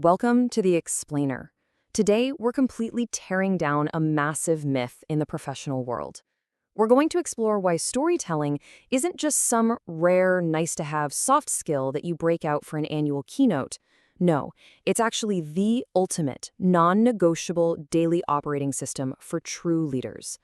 Welcome to The Explainer. Today, we're completely tearing down a massive myth in the professional world. We're going to explore why storytelling isn't just some rare, nice-to-have soft skill that you break out for an annual keynote. No, it's actually the ultimate, non-negotiable daily operating system for true leaders.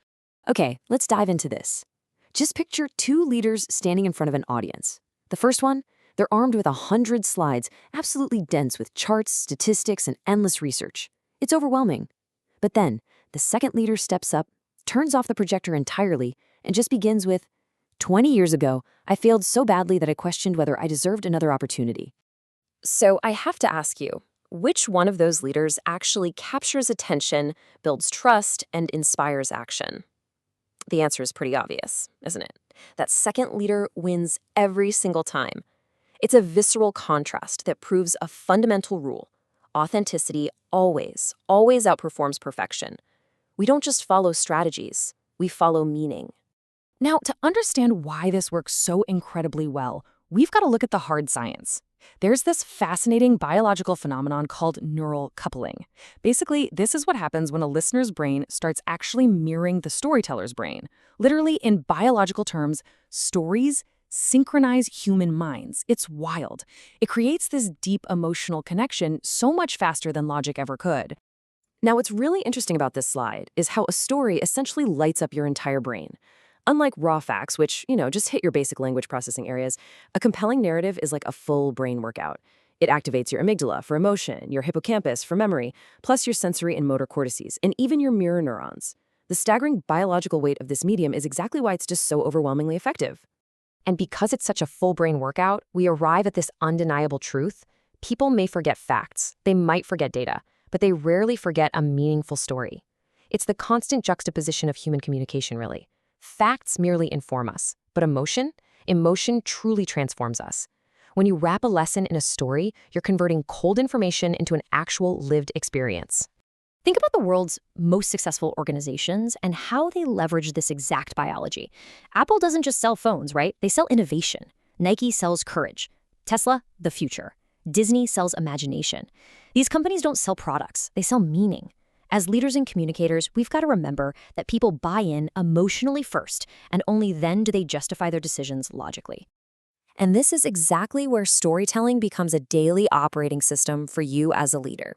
Okay, let's dive into this. Just picture two leaders standing in front of an audience. The first one, they're armed with 100 slides, absolutely dense with charts, statistics, and endless research. It's overwhelming. But then, the second leader steps up, turns off the projector entirely, and just begins with, 20 years ago, I failed so badly that I questioned whether I deserved another opportunity. So I have to ask you, which one of those leaders actually captures attention, builds trust, and inspires action? The answer is pretty obvious, isn't it? That second leader wins every single time. It's a visceral contrast that proves a fundamental rule. Authenticity always outperforms perfection. We don't just follow strategies, we follow meaning. Now, to understand why this works so incredibly well, we've got to look at the hard science. There's this fascinating biological phenomenon called neural coupling. Basically, this is what happens when a listener's brain starts actually mirroring the storyteller's brain. Literally, in biological terms, stories synchronize human minds. It's wild. It creates this deep emotional connection so much faster than logic ever could. Now, what's really interesting about this slide is how a story essentially lights up your entire brain. Unlike raw facts, which, just hit your basic language processing areas, a compelling narrative is like a full brain workout. It activates your amygdala for emotion, your hippocampus for memory, plus your sensory and motor cortices, and even your mirror neurons. The staggering biological weight of this medium is exactly why it's just so overwhelmingly effective. And because it's such a full brain workout, we arrive at this undeniable truth. People may forget facts, they might forget data, but they rarely forget a meaningful story. It's the constant juxtaposition of human communication, really. Facts merely inform us, but emotion truly transforms us. When you wrap a lesson in a story, you're converting cold information into an actual lived experience. Think about the world's most successful organizations and how they leverage this exact biology. Apple doesn't just sell phones, right? They sell innovation. Nike sells courage. Tesla, the future. Disney sells imagination. These companies don't sell products, they sell meaning. As leaders and communicators, we've got to remember that people buy in emotionally first, and only then do they justify their decisions logically. And this is exactly where storytelling becomes a daily operating system for you as a leader.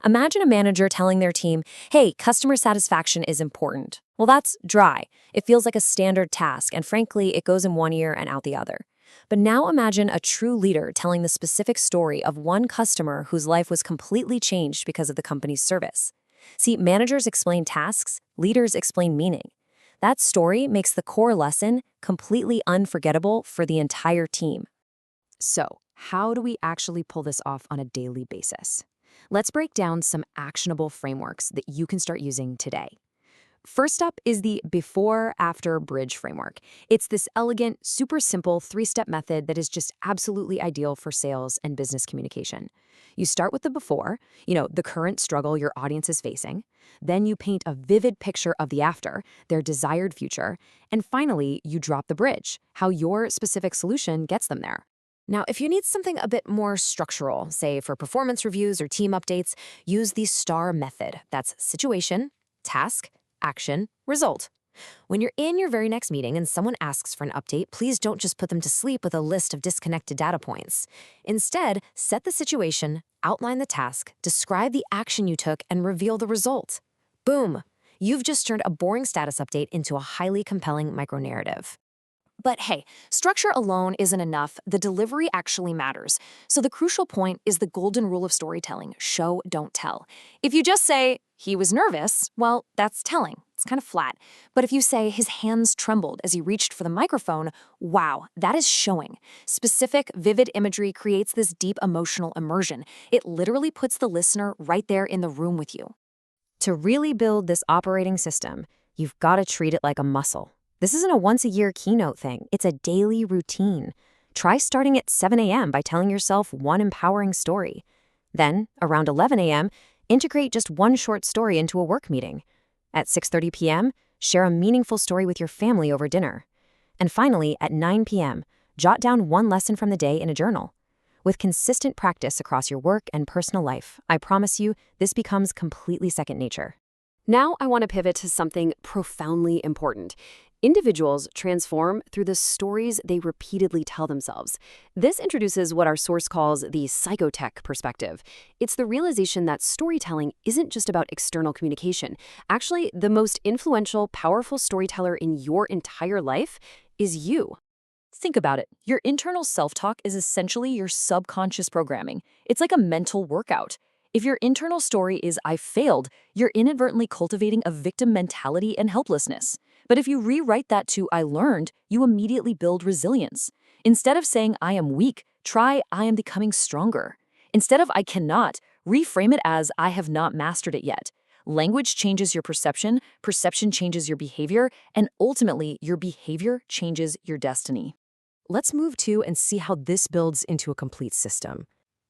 Imagine a manager telling their team, hey, customer satisfaction is important. Well, that's dry. It feels like a standard task, and frankly, it goes in one ear and out the other. But now imagine a true leader telling the specific story of one customer whose life was completely changed because of the company's service. See, managers explain tasks, leaders explain meaning. That story makes the core lesson completely unforgettable for the entire team. So, how do we actually pull this off on a daily basis? Let's break down some actionable frameworks that you can start using today. First up is the before-after bridge framework. It's this elegant, super simple three-step method that is just absolutely ideal for sales and business communication. You start with the before, the current struggle your audience is facing. Then you paint a vivid picture of the after, their desired future. And finally, you drop the bridge, how your specific solution gets them there. Now, if you need something a bit more structural, say for performance reviews or team updates, use the STAR method. That's situation, task, action, result. When you're in your very next meeting and someone asks for an update, please don't just put them to sleep with a list of disconnected data points. Instead, set the situation, outline the task, describe the action you took, and reveal the result. Boom! You've just turned a boring status update into a highly compelling micro-narrative. But hey, structure alone isn't enough. The delivery actually matters. So the crucial point is the golden rule of storytelling: show, don't tell. If you just say, he was nervous, well, that's telling. It's kind of flat. But if you say his hands trembled as he reached for the microphone, wow, that is showing. Specific, vivid imagery creates this deep emotional immersion. It literally puts the listener right there in the room with you. To really build this operating system, you've got to treat it like a muscle. This isn't a once-a-year keynote thing. It's a daily routine. Try starting at 7 a.m. by telling yourself one empowering story. Then, around 11 a.m., integrate just one short story into a work meeting. At 6:30 p.m., share a meaningful story with your family over dinner. And finally, at 9 p.m., jot down one lesson from the day in a journal. With consistent practice across your work and personal life, I promise you, this becomes completely second nature. Now I want to pivot to something profoundly important. Individuals transform through the stories they repeatedly tell themselves. This introduces what our source calls the Psychotech perspective. It's the realization that storytelling isn't just about external communication. Actually, the most influential, powerful storyteller in your entire life is you. Think about it. Your internal self-talk is essentially your subconscious programming. It's like a mental workout. If your internal story is "I failed," you're inadvertently cultivating a victim mentality and helplessness. But if you rewrite that to "I learned," you immediately build resilience. Instead of saying "I am weak," try "I am becoming stronger." Instead of "I cannot," reframe it as "I have not mastered it yet." Language changes your perception, perception changes your behavior, and ultimately, your behavior changes your destiny. Let's move to and see how this builds into a complete system.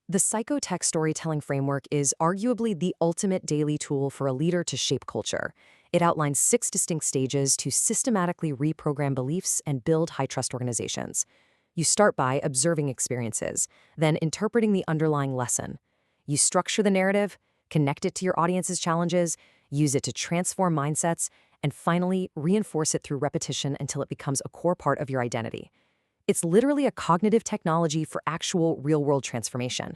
The Psychotech storytelling framework is arguably the ultimate daily tool for a leader to shape culture. It outlines 6 distinct stages to systematically reprogram beliefs and build high-trust organizations. You start by observing experiences, then interpreting the underlying lesson. You structure the narrative, connect it to your audience's challenges, use it to transform mindsets, and finally, reinforce it through repetition until it becomes a core part of your identity. It's literally a cognitive technology for actual real-world transformation.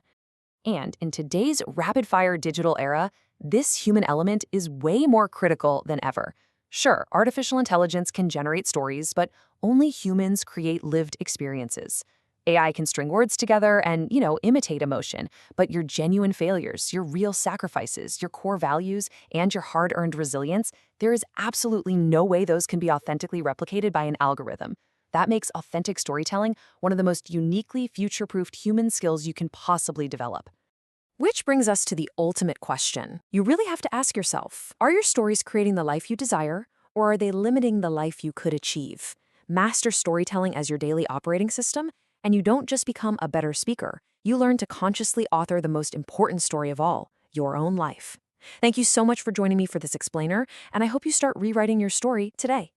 And in today's rapid-fire digital era, this human element is way more critical than ever. Sure, artificial intelligence can generate stories, but only humans create lived experiences. AI can string words together and, imitate emotion, but your genuine failures, your real sacrifices, your core values, and your hard-earned resilience, there is absolutely no way those can be authentically replicated by an algorithm. That makes authentic storytelling one of the most uniquely future-proofed human skills you can possibly develop. Which brings us to the ultimate question. You really have to ask yourself, are your stories creating the life you desire, or are they limiting the life you could achieve? Master storytelling as your daily operating system, and you don't just become a better speaker. You learn to consciously author the most important story of all, your own life. Thank you so much for joining me for this explainer, and I hope you start rewriting your story today.